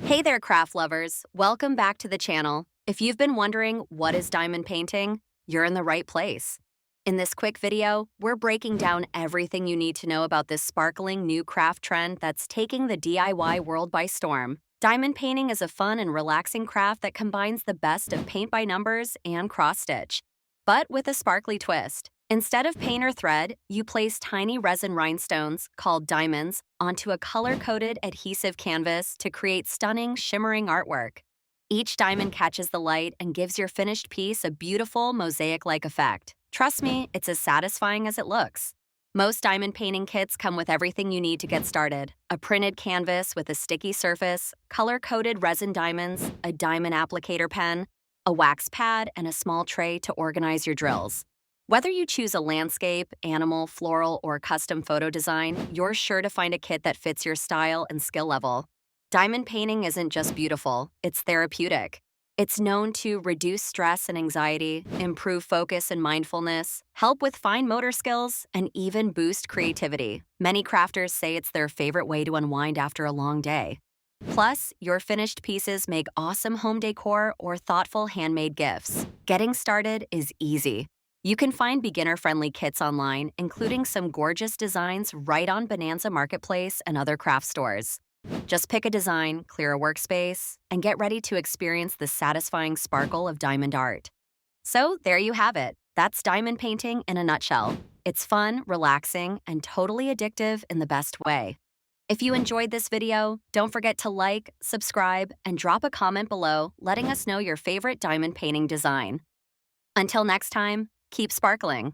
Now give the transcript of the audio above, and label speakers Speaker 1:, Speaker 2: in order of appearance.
Speaker 1: Hey there, craft lovers. Welcome back to the channel. If you've been wondering what is diamond painting, you're in the right place. In this quick video, we're breaking down everything you need to know about this sparkling new craft trend that's taking the DIY world by storm. Diamond painting is a fun and relaxing craft that combines the best of paint by numbers and cross-stitch, but with a sparkly twist. Instead of paint or thread, you place tiny resin rhinestones, called diamonds, onto a color-coded adhesive canvas to create stunning, shimmering artwork. Each diamond catches the light and gives your finished piece a beautiful, mosaic-like effect. Trust me, it's as satisfying as it looks. Most diamond painting kits come with everything you need to get started: a printed canvas with a sticky surface, color-coded resin diamonds, a diamond applicator pen, a wax pad, and a small tray to organize your drills. Whether you choose a landscape, animal, floral, or custom photo design, you're sure to find a kit that fits your style and skill level. Diamond painting isn't just beautiful, it's therapeutic. It's known to reduce stress and anxiety, improve focus and mindfulness, help with fine motor skills, and even boost creativity. Many crafters say it's their favorite way to unwind after a long day. Plus, your finished pieces make awesome home decor or thoughtful handmade gifts. Getting started is easy. You can find beginner-friendly kits online, including some gorgeous designs right on Bonanza Marketplace and other craft stores. Just pick a design, clear a workspace, and get ready to experience the satisfying sparkle of diamond art. So there you have it. That's diamond painting in a nutshell. It's fun, relaxing, and totally addictive in the best way. If you enjoyed this video, don't forget to like, subscribe, and drop a comment below letting us know your favorite diamond painting design. Until next time, keep sparkling.